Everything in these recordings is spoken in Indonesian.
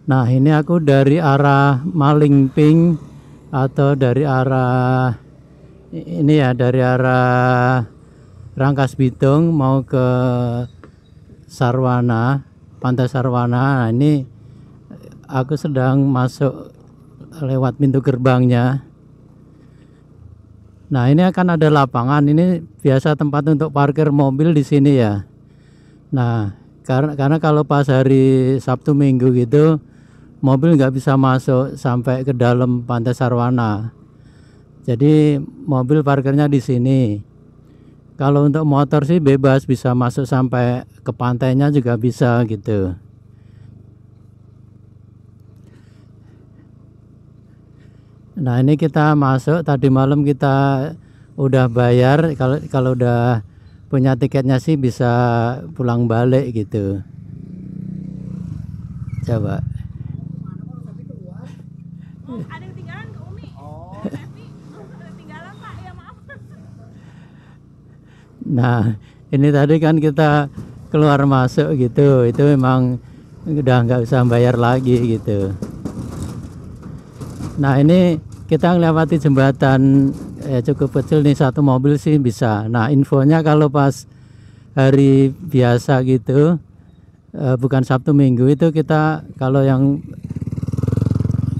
Nah, ini aku dari arah Malingping atau dari arah ini ya, dari arah Rangkas Bitung mau ke Sarwana, Pantai Sarwana. Nah, ini aku sedang masuk lewat pintu gerbangnya. Nah, ini akan ada lapangan. Ini biasa tempat untuk parkir mobil di sini ya. Nah, karena kalau pas hari Sabtu Minggu gitu mobil nggak bisa masuk sampai ke dalam Pantai Sarwana. Jadi mobil parkirnya di sini. Kalau untuk motor sih bebas, bisa masuk sampai ke pantainya juga bisa gitu. Nah, ini kita masuk, tadi malam kita udah bayar. Kalau udah punya tiketnya sih bisa pulang balik gitu. Coba. Ada yang tinggalan ke Umi. Oh. Tapi ada yang tinggalan Pak, ya maaf. Nah, ini tadi kan kita keluar masuk gitu, itu memang udah nggak bisa bayar lagi gitu. Nah, ini kita melewati jembatan cukup kecil nih, satu mobil sih bisa. Nah, infonya kalau pas hari biasa gitu, bukan Sabtu Minggu, itu kita kalau yang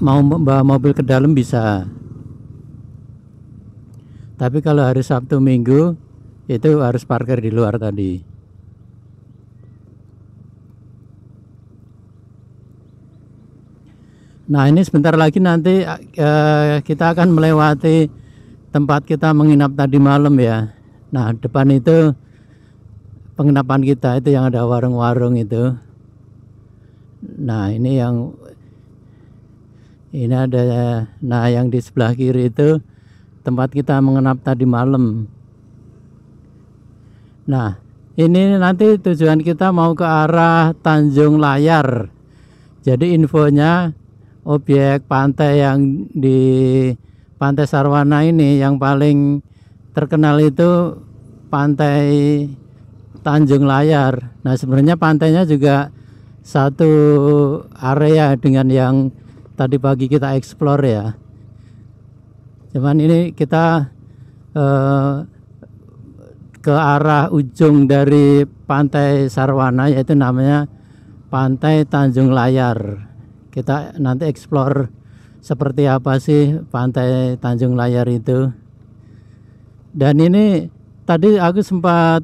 mau bawa mobil ke dalam bisa. Tapi kalau hari Sabtu Minggu itu harus parkir di luar tadi. Nah, ini sebentar lagi nanti kita akan melewati tempat kita menginap tadi malam ya. Nah, depan itu penginapan kita, itu yang ada warung-warung itu. Nah, ini ada. Nah, yang di sebelah kiri itu tempat kita menginap tadi malam. Nah, ini nanti tujuan kita mau ke arah Tanjung Layar. Jadi infonya objek pantai yang di Pantai Sarwana ini yang paling terkenal itu Pantai Tanjung Layar. Nah, sebenarnya pantainya juga satu area dengan yang tadi pagi kita explore ya. Cuman ini kita ke arah ujung dari Pantai Sarwana, yaitu namanya Pantai Tanjung Layar. Kita nanti explore seperti apa sih Pantai Tanjung Layar itu. Dan ini tadi aku sempat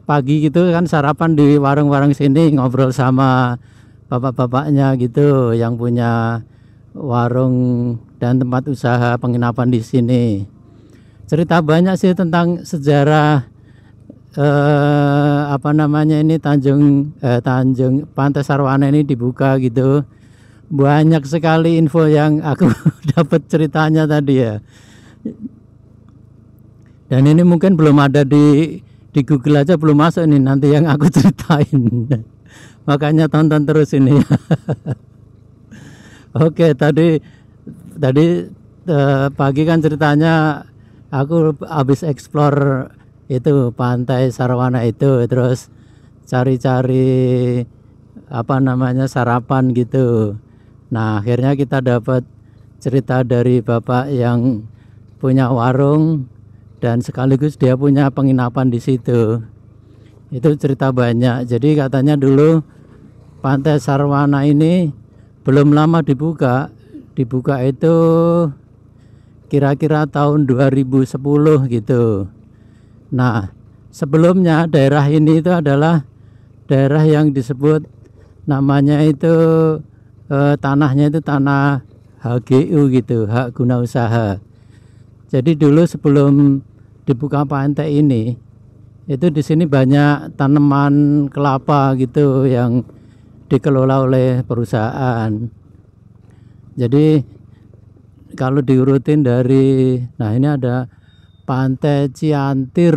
pagi gitu kan sarapan di warung-warung sini, ngobrol sama bapak-bapaknya gitu yang punya warung dan tempat usaha penginapan di sini. Cerita banyak sih tentang sejarah ini Tanjung Pantai Sarwana ini dibuka gitu. Banyak sekali info yang aku dapat ceritanya tadi ya. Dan ini mungkin belum ada di Google aja, belum masuk nih nanti yang aku ceritain. Makanya tonton terus ini. Oke, tadi pagi kan ceritanya aku habis explore itu Pantai Sarwana itu, terus cari-cari sarapan gitu. Nah, akhirnya kita dapat cerita dari bapak yang punya warung dan sekaligus dia punya penginapan di situ. Itu cerita banyak. Jadi katanya dulu Pantai Sarwana ini belum lama dibuka. Dibuka itu kira-kira tahun 2010 gitu. Nah, sebelumnya daerah ini itu adalah daerah yang disebut namanya itu tanahnya itu tanah HGU gitu, hak guna usaha. Jadi dulu sebelum dibuka pantai ini, itu di sini banyak tanaman kelapa gitu yang dikelola oleh perusahaan. Jadi kalau diurutin dari, nah ini ada Pantai Ciantir,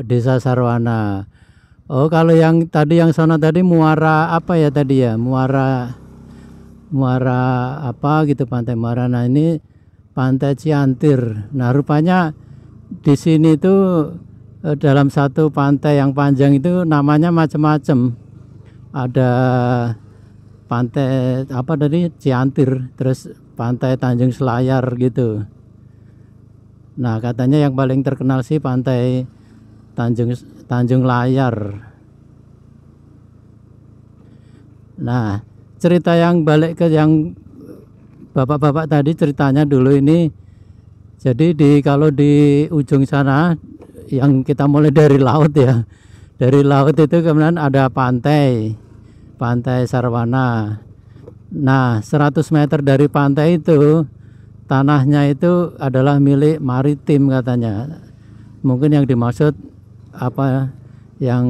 Desa Sarwana. Oh, kalau yang tadi yang sono tadi muara apa ya tadi ya? Muara apa gitu, Pantai Muara. Nah, ini Pantai Ciantir. Nah, rupanya di sini tuh dalam satu pantai yang panjang itu namanya macam-macam. Ada pantai apa tadi Ciantir, terus pantai Tanjung Selayar gitu. Nah katanya yang paling terkenal sih pantai Tanjung Layar. Nah cerita yang balik ke yang bapak-bapak tadi ceritanya dulu ini. Jadi kalau di ujung sana yang kita mulai dari laut ya, dari laut itu kemudian ada pantai Sarwana. Nah 100 meter dari pantai itu tanahnya itu adalah milik maritim katanya. Mungkin yang dimaksud apa yang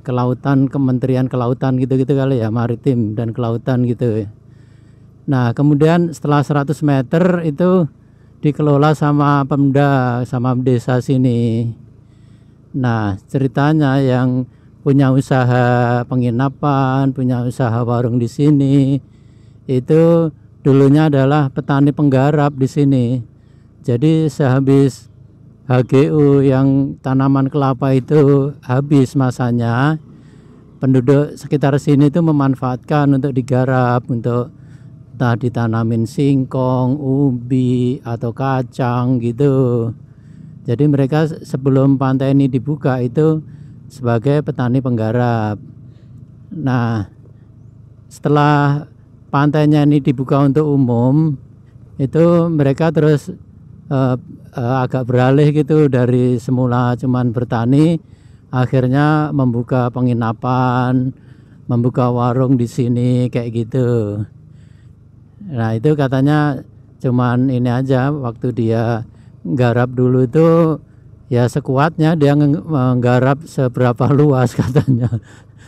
kelautan, Kementerian Kelautan gitu-gitu kali ya, maritim dan kelautan gitu. Nah kemudian setelah 100 meter itu dikelola sama Pemda, sama desa sini. Nah ceritanya yang punya usaha penginapan, punya usaha warung di sini itu dulunya adalah petani penggarap di sini. Jadi sehabis HGU yang tanaman kelapa itu habis masanya, penduduk sekitar sini itu memanfaatkan untuk digarap, untuk tadi tanamin singkong, ubi atau kacang gitu. Jadi mereka sebelum pantai ini dibuka itu sebagai petani penggarap. Nah setelah pantainya ini dibuka untuk umum, itu mereka terus agak beralih gitu, dari semula cuman bertani akhirnya membuka penginapan, membuka warung di sini kayak gitu. Nah itu katanya cuman ini aja, waktu dia nggarap dulu itu ya sekuatnya dia menggarap seberapa luas katanya,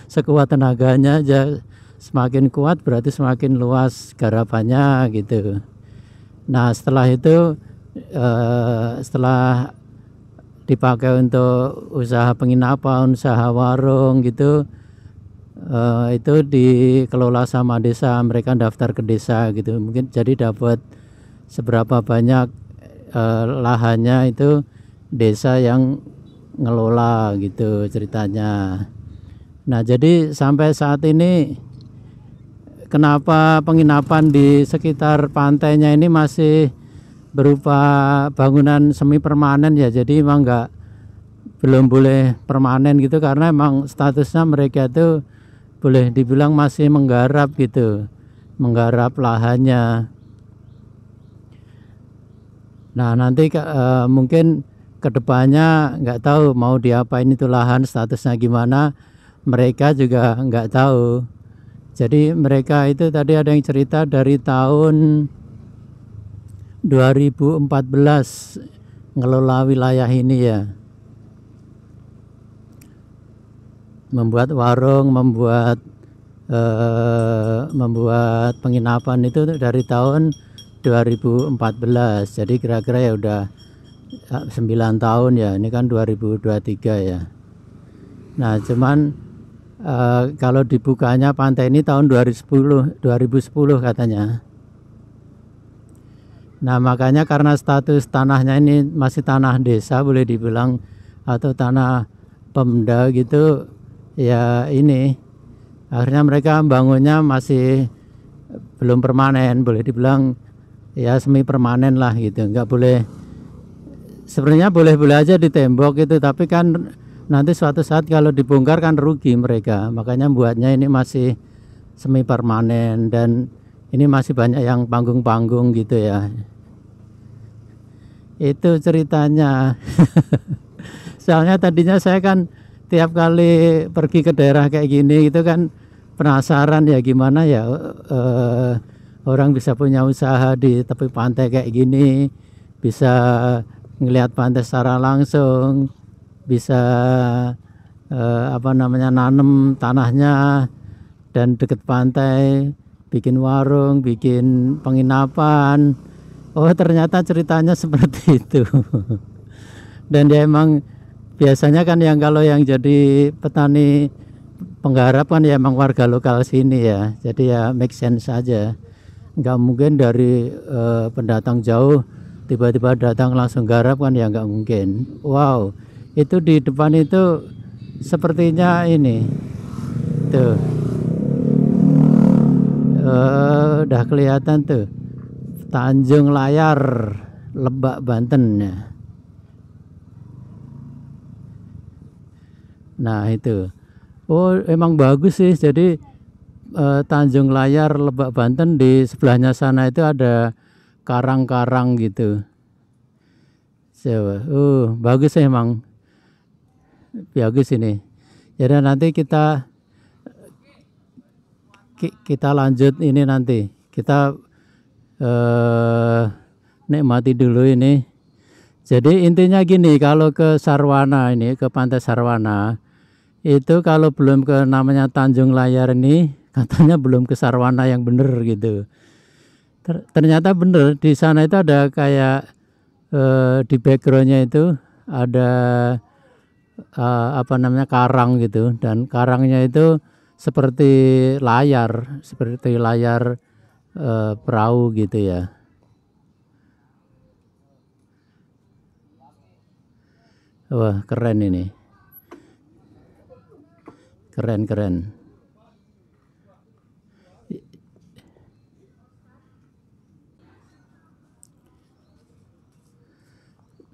sekuat tenaganya aja, semakin kuat berarti semakin luas garapannya gitu. Nah setelah itu setelah dipakai untuk usaha penginapan, usaha warung gitu, itu dikelola sama desa, mereka daftar ke desa gitu, mungkin jadi dapat seberapa banyak lahannya itu desa yang ngelola gitu ceritanya. Nah jadi sampai saat ini kenapa penginapan di sekitar pantainya ini masih berupa bangunan semi permanen ya, jadi emang belum boleh permanen gitu, karena emang statusnya mereka itu boleh dibilang masih menggarap gitu, menggarap lahannya. Nah nanti mungkin kedepannya nggak tahu mau diapain itu lahan, statusnya gimana, mereka juga nggak tahu. Jadi mereka itu tadi ada yang cerita dari tahun 2014 ngelola wilayah ini ya, membuat warung, membuat penginapan itu dari tahun 2014. Jadi kira-kira ya udah 9 tahun ya, ini kan 2023 ya. Nah cuman kalau dibukanya pantai ini tahun 2010 katanya. Nah makanya karena status tanahnya ini masih tanah desa boleh dibilang, atau tanah Pemda gitu ya, ini akhirnya mereka bangunnya masih belum permanen, boleh dibilang ya semi permanen lah gitu. Nggak boleh, sebenarnya boleh-boleh aja ditembok gitu, tapi kan nanti suatu saat kalau dibongkar kan rugi mereka, makanya buatnya ini masih semi permanen. Dan ini masih banyak yang panggung-panggung gitu ya. Itu ceritanya. Soalnya tadinya saya kan tiap kali pergi ke daerah kayak gini itu kan penasaran ya, gimana ya orang bisa punya usaha di tepi pantai kayak gini, bisa ngelihat pantai secara langsung, bisa nanem tanahnya dan deket pantai, bikin warung, bikin penginapan. Oh ternyata ceritanya seperti itu. Dan dia emang biasanya kan yang kalau yang jadi petani penggarap kan ya emang warga lokal sini ya, jadi ya make sense saja. Nggak mungkin dari pendatang jauh tiba-tiba datang langsung garap kan ya, nggak mungkin. Wow, itu di depan itu sepertinya ini tuh Udah kelihatan tuh Tanjung Layar, Lebak, Banten ya. Nah itu, oh emang bagus sih. Jadi Tanjung Layar, Lebak, Banten, di sebelahnya sana itu ada karang-karang gitu. Coba, bagus sih emang, bagus ini. Jadi nanti kita lanjut ini nanti. Kita nikmati dulu ini. Jadi intinya gini, kalau ke Sarwana ini, ke Pantai Sarwana, itu kalau belum ke namanya Tanjung Layar ini, katanya belum ke Sarwana yang bener gitu. Ternyata bener, di sana itu ada kayak di backgroundnya itu ada apa namanya karang gitu, dan karangnya itu seperti layar perahu gitu ya. Wah keren ini, keren.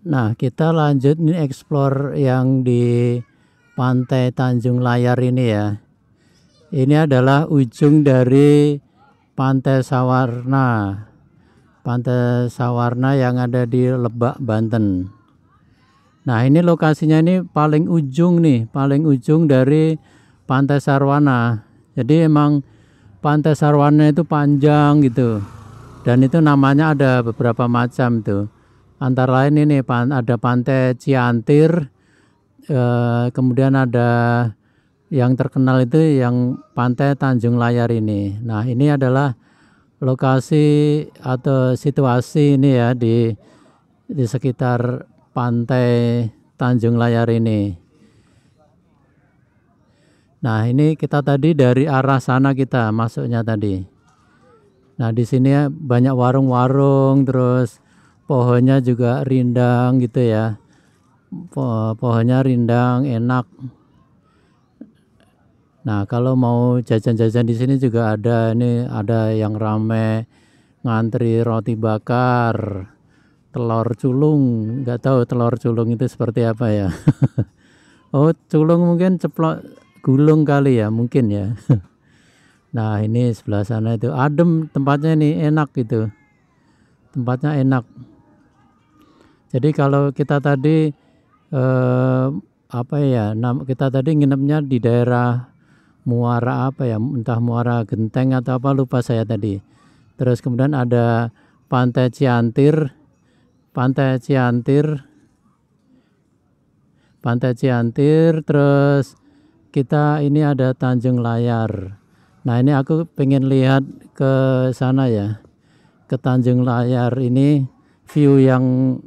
Nah kita lanjut nih explore yang di Pantai Tanjung Layar ini ya. Ini adalah ujung dari Pantai Sawarna. Pantai Sawarna yang ada di Lebak, Banten. Nah ini lokasinya ini paling ujung nih, paling ujung dari Pantai Sarwana. Jadi emang Pantai Sarwana itu panjang gitu. Dan itu namanya ada beberapa macam tuh. Antara lain ini ada Pantai Ciantir, kemudian ada yang terkenal itu yang Pantai Tanjung Layar ini. Nah ini adalah lokasi atau situasi ini ya di sekitar Pantai Tanjung Layar ini. Nah ini kita tadi dari arah sana kita masuknya tadi. Nah di sini ya banyak warung-warung, terus pohonnya juga rindang gitu ya. Pohonnya rindang, enak. Nah kalau mau jajan-jajan di sini juga ada, ini ada yang rame ngantri roti bakar, telur culung. Nggak tahu telur culung itu seperti apa ya. Oh culung mungkin ceplok gulung kali ya, mungkin ya. Nah ini sebelah sana itu adem tempatnya, ini enak gitu, tempatnya enak. Jadi kalau kita tadi apa ya, kita tadi nginepnya di daerah Muara apa ya, entah Muara Genteng atau apa, lupa saya tadi. Terus kemudian ada Pantai Ciantir, terus kita ini ada Tanjung Layar. Nah ini aku pengen lihat ke sana ya, ke Tanjung Layar ini, view yang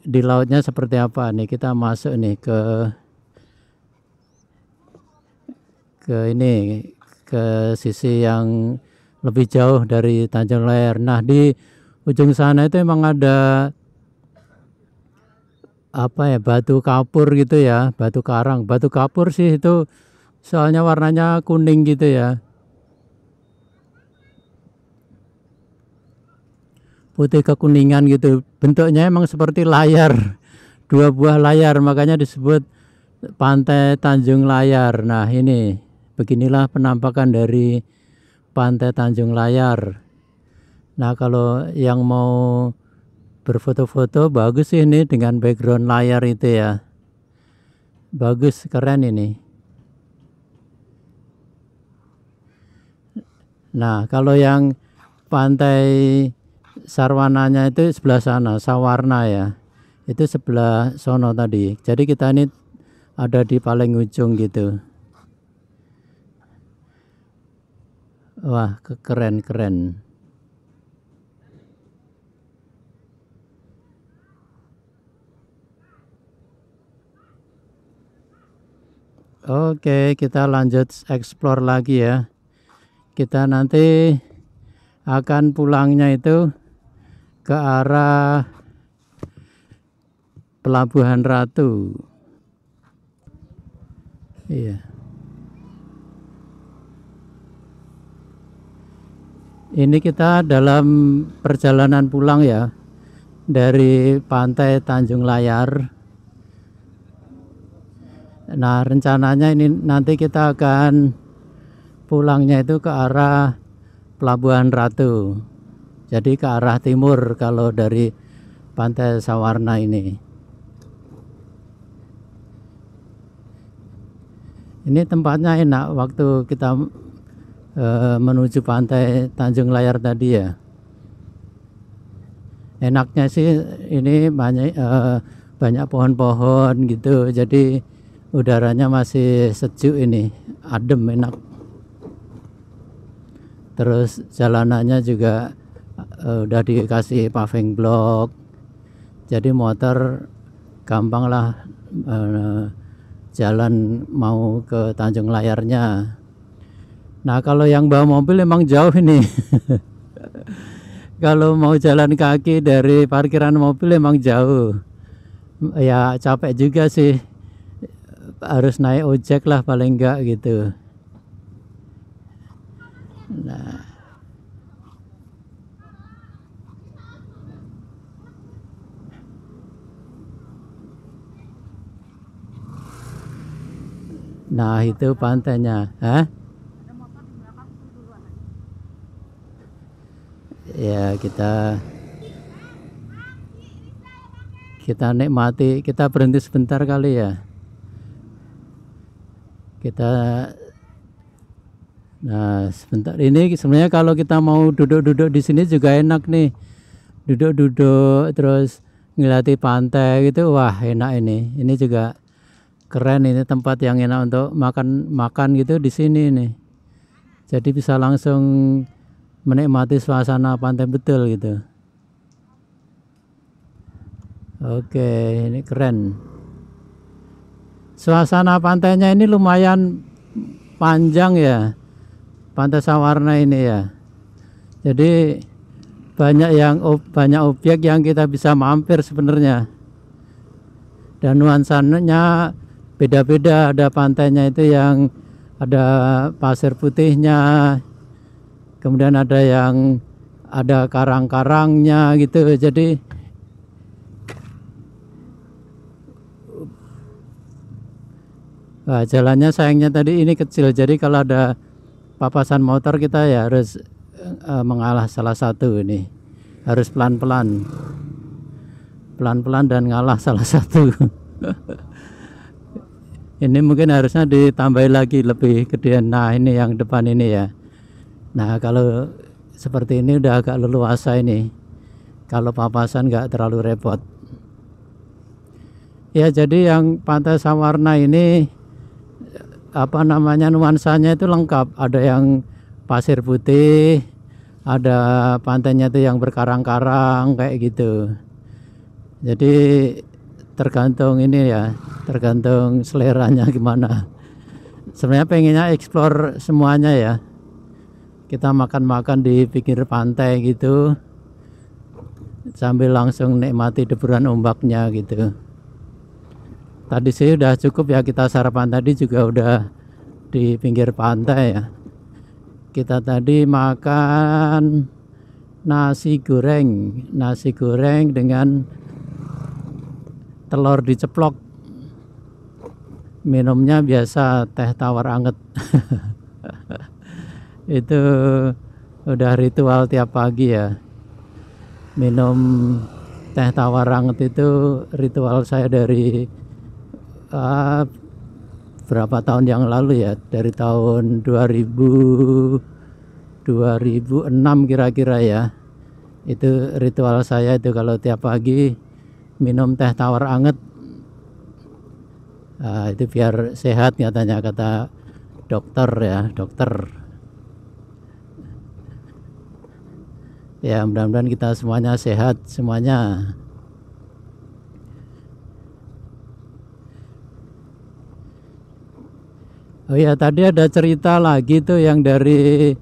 di lautnya seperti apa nih. Kita masuk nih ini, ke sisi yang lebih jauh dari Tanjung Layar. Nah di ujung sana itu emang ada apa ya, batu kapur gitu ya, batu karang, batu kapur sih itu, soalnya warnanya kuning gitu ya, putih kekuningan gitu, bentuknya emang seperti layar, dua buah layar, makanya disebut Pantai Tanjung Layar. Nah ini beginilah penampakan dari Pantai Tanjung Layar. Nah kalau yang mau berfoto-foto bagus sih ini dengan background layar itu ya, bagus, keren ini. Nah kalau yang Pantai Sarwananya itu sebelah sana, Sawarna ya, itu sebelah sono tadi. Jadi kita ini ada di paling ujung gitu. Wah keren. Oke kita lanjut explore lagi ya. Kita nanti akan pulangnya itu ke arah Pelabuhan Ratu. Iya. Ini kita dalam perjalanan pulang ya dari pantai Tanjung Layar. Nah, rencananya ini nanti kita akan pulangnya itu ke arah Pelabuhan Ratu. Jadi ke arah timur kalau dari Pantai Sawarna ini. Ini tempatnya enak waktu kita menuju pantai Tanjung Layar tadi ya. Enaknya sih ini banyak pohon-pohon gitu, jadi udaranya masih sejuk ini, adem enak. Terus jalanannya juga udah dikasih paving block, jadi motor gampang lah jalan mau ke Tanjung Layarnya. Nah kalau yang bawa mobil emang jauh ini. Kalau mau jalan kaki dari parkiran mobil emang jauh. Ya capek juga sih. Harus naik ojek lah paling enggak gitu. Nah itu pantainya. Hah? Ya kita nikmati, kita berhenti sebentar kali ya. Nah sebentar ini sebenarnya kalau kita mau duduk-duduk di sini juga enak nih, duduk-duduk terus ngelati pantai gitu, wah enak ini juga keren, ini tempat yang enak untuk makan gitu di sini nih, jadi bisa langsung menikmati suasana pantai betul gitu. Oke, ini keren. Suasana pantainya ini lumayan panjang ya, Pantai Sawarna ini ya. Jadi banyak objek yang kita bisa mampir sebenarnya. Dan nuansanya beda-beda, ada pantainya itu yang ada pasir putihnya, kemudian ada yang ada karang-karangnya gitu. Jadi jalannya sayangnya tadi ini kecil, jadi kalau ada papasan motor kita ya harus mengalah salah satu, ini harus pelan-pelan dan ngalah salah satu. Ini mungkin harusnya ditambahin lagi lebih gedean. Nah ini yang depan ini ya. Nah kalau seperti ini udah agak leluasa ini, kalau papasan nggak terlalu repot ya. Jadi yang Pantai Sawarna ini apa namanya, nuansanya itu lengkap, ada yang pasir putih, ada pantainya itu yang berkarang-karang kayak gitu. Jadi tergantung ini ya, tergantung seleranya gimana. Sebenarnya pengennya explore semuanya ya, kita makan-makan di pinggir pantai gitu sambil langsung nikmati deburan ombaknya gitu. Tadi sih udah cukup ya, kita sarapan tadi juga udah di pinggir pantai ya. Kita tadi makan nasi goreng dengan telur diceplok, minumnya biasa teh tawar anget. Itu udah ritual tiap pagi ya, minum teh tawar anget itu ritual saya dari berapa tahun yang lalu ya, dari tahun 2006 kira-kira ya. Itu ritual saya itu, kalau tiap pagi minum teh tawar anget. Itu biar sehat katanya, kata dokter ya, dokter. Ya mudah-mudahan kita semuanya sehat semuanya. Oh ya, tadi ada cerita lagi tuh yang dari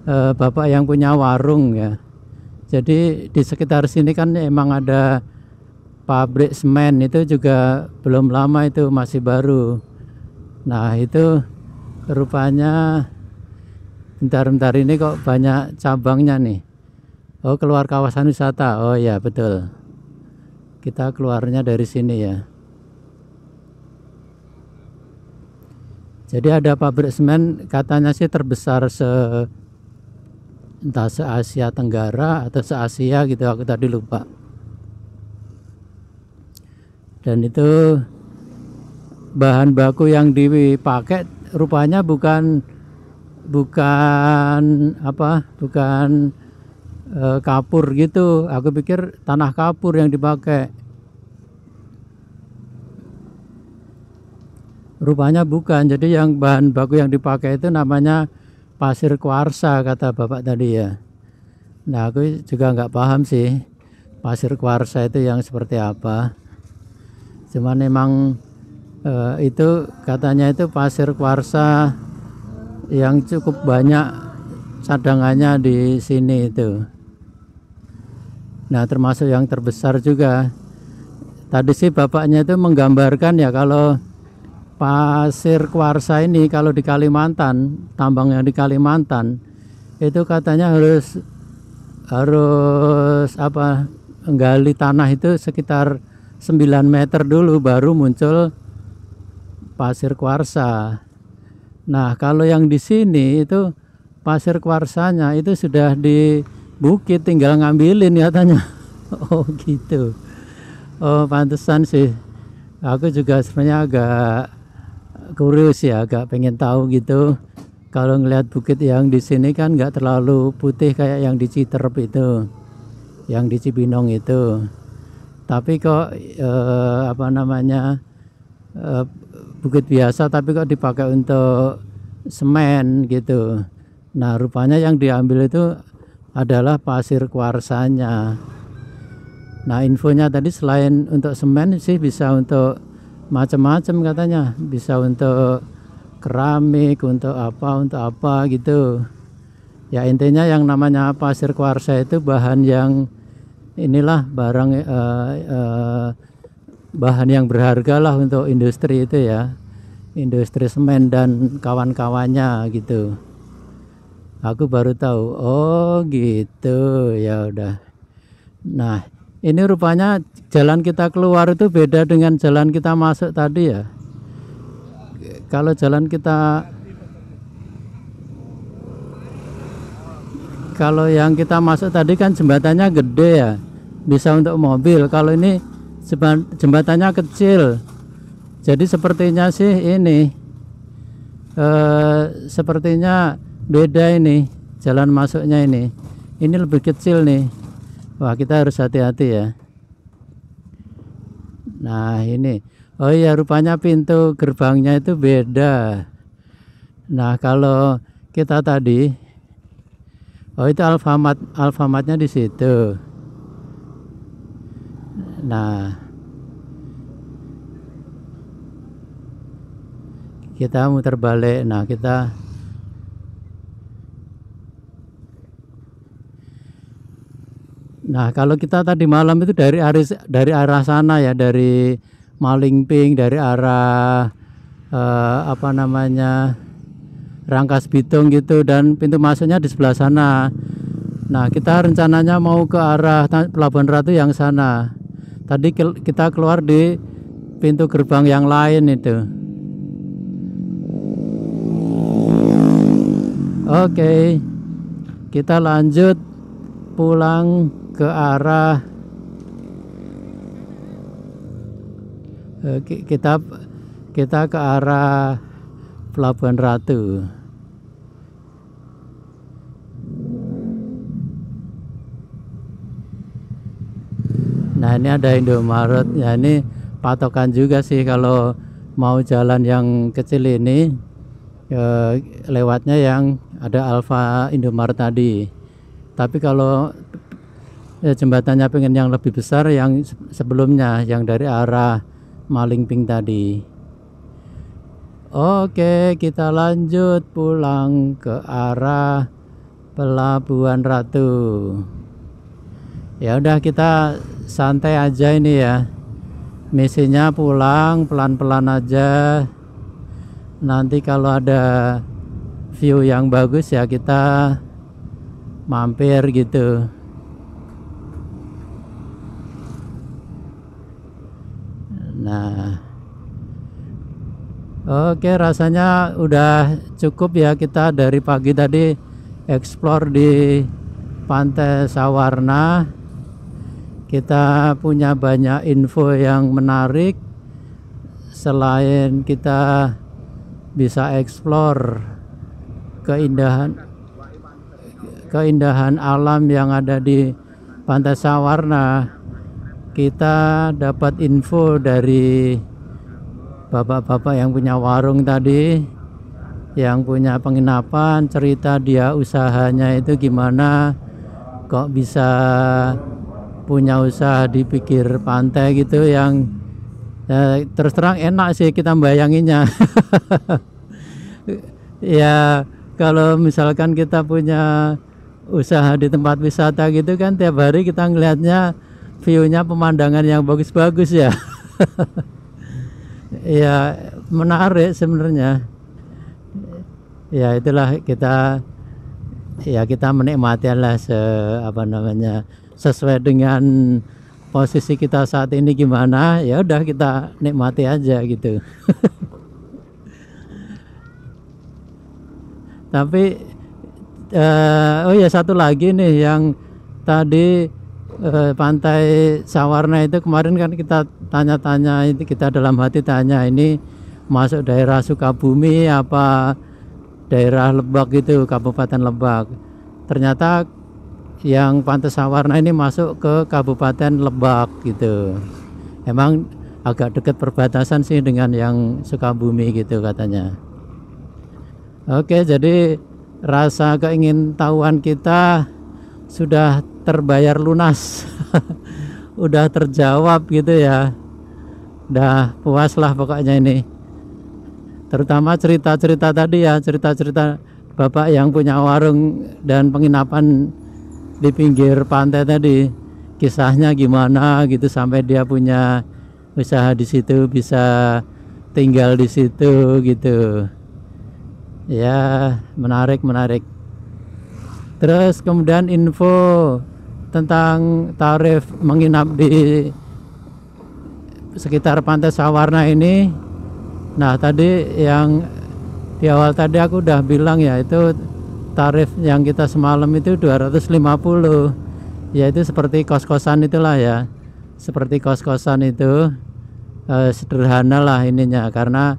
bapak yang punya warung ya. Jadi di sekitar sini kan emang ada pabrik semen, itu juga belum lama, itu masih baru. Nah itu rupanya Bentar-bentar ini kok banyak cabangnya nih. Oh, keluar kawasan wisata. Oh ya, betul. Kita keluarnya dari sini ya. Jadi ada pabrik semen, katanya sih terbesar entah se Asia Tenggara atau se Asia gitu, aku tadi lupa. Dan itu bahan baku yang dipakai rupanya bukan kapur gitu. Aku pikir tanah kapur yang dipakai. Rupanya bukan. Jadi yang bahan baku yang dipakai itu namanya pasir kuarsa, kata bapak tadi ya. Nah, aku juga nggak paham sih pasir kuarsa itu yang seperti apa. Cuman memang itu katanya itu pasir kuarsa yang cukup banyak cadangannya di sini itu. Nah, termasuk yang terbesar juga. Tadi sih bapaknya itu menggambarkan ya, kalau pasir kuarsa ini kalau di Kalimantan, tambang yang di Kalimantan itu katanya harus menggali tanah itu sekitar 9 meter dulu baru muncul pasir kuarsa. Nah, kalau yang di sini itu pasir kuarsanya itu sudah di bukit, tinggal ngambilin katanya. Oh gitu. Oh, pantesan sih. Aku juga sebenarnya agak kurius ya, agak pengen tahu gitu. Kalau ngelihat bukit yang di sini kan nggak terlalu putih kayak yang di Citerep itu, yang di Cibinong itu. Tapi kok bukit biasa tapi kok dipakai untuk semen gitu. Nah, rupanya yang diambil itu adalah pasir kuarsanya. Nah, infonya tadi selain untuk semen sih bisa untuk macam-macam katanya, bisa untuk keramik, untuk apa gitu ya. Intinya yang namanya pasir kuarsa itu bahan yang inilah, bahan yang berharga lah untuk industri itu ya, industri semen dan kawan-kawannya gitu. Aku baru tahu. Oh gitu, ya udah. Nah, ini rupanya jalan kita keluar itu beda dengan jalan kita masuk tadi ya. Kalau yang kita masuk tadi kan jembatannya gede ya, bisa untuk mobil. Kalau ini jembatannya kecil. Jadi sepertinya sih ini sepertinya beda ini jalan masuknya ini. Ini lebih kecil nih. Wah, kita harus hati-hati ya. Nah, ini. Oh iya, rupanya pintu gerbangnya itu beda. Nah, kalau kita tadi, oh itu Alfamatnya di situ. Nah, kita muter balik. Nah, kalau kita tadi malam itu dari arah sana ya, dari Malingping, dari arah Rangkas Bitung gitu, dan pintu masuknya di sebelah sana. Nah, kita rencananya mau ke arah Pelabuhan Ratu yang sana. Tadi kita keluar di pintu gerbang yang lain itu. Oke, kita lanjut pulang ke arah kita ke arah Pelabuhan Ratu. Nah, ini ada Indomaret ya, ini patokan juga sih kalau mau jalan yang kecil ini, lewatnya yang ada Alfa Indomaret tadi. Tapi kalau jembatannya pengen yang lebih besar, yang sebelumnya yang dari arah Malingping tadi. Oke, kita lanjut pulang ke arah Pelabuhan Ratu. Ya udah, kita santai aja ini ya. Misinya pulang pelan-pelan aja. Nanti kalau ada view yang bagus ya kita mampir gitu. Nah, oke, rasanya udah cukup ya kita dari pagi tadi explore di Pantai Sawarna. Kita punya banyak info yang menarik. Selain kita bisa explore keindahan alam yang ada di Pantai Sawarna, kita dapat info dari bapak-bapak yang punya warung tadi, yang punya penginapan, cerita dia usahanya itu gimana, kok bisa punya usaha di pinggir pantai gitu, yang terus terang enak sih kita bayanginnya. Ya kalau misalkan kita punya usaha di tempat wisata gitu kan, tiap hari kita ngelihatnya view-nya pemandangan yang bagus-bagus ya. Ya menarik sebenarnya. Ya itulah kita menikmati lah sesuai dengan posisi kita saat ini gimana, ya udah kita nikmati aja gitu. Tapi oh ya, satu lagi nih yang tadi Pantai Sawarna itu kemarin kan kita tanya-tanya, itu kita dalam hati tanya, ini masuk daerah Sukabumi apa daerah Lebak gitu, Kabupaten Lebak. Ternyata yang Pantai Sawarna ini masuk ke Kabupaten Lebak gitu. Emang agak dekat perbatasan sih dengan yang Sukabumi gitu katanya. Oke, jadi rasa keingintahuan kita sudah terbayar lunas. Udah terjawab gitu ya. Udah puas lah pokoknya ini. Terutama cerita-cerita tadi ya, cerita-cerita bapak yang punya warung dan penginapan di pinggir pantai tadi, kisahnya gimana gitu sampai dia punya usaha di situ, bisa tinggal di situ gitu. Ya, menarik. Terus kemudian info tentang tarif menginap di sekitar Pantai Sawarna ini. Nah, tadi yang di awal tadi aku udah bilang ya, itu tarif yang kita semalam itu 250. Ya itu seperti kos-kosan itulah ya. Seperti kos-kosan itu, sederhana lah ininya, karena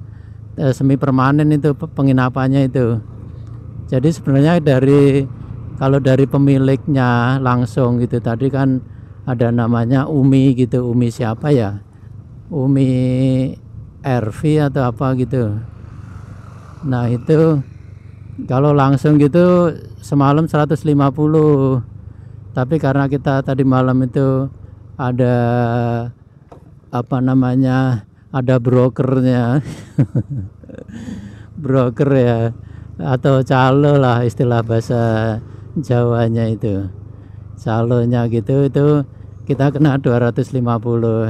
semi permanen itu penginapannya itu. Jadi sebenarnya kalau dari pemiliknya langsung gitu, tadi kan ada namanya Umi gitu. Umi siapa ya? Umi RV atau apa gitu. Nah itu kalau langsung gitu semalam 150. Tapi karena kita tadi malam itu ada ada brokernya. Broker ya, atau calo lah istilah bahasa Jawanya itu. Calonya gitu, itu kita kena 250.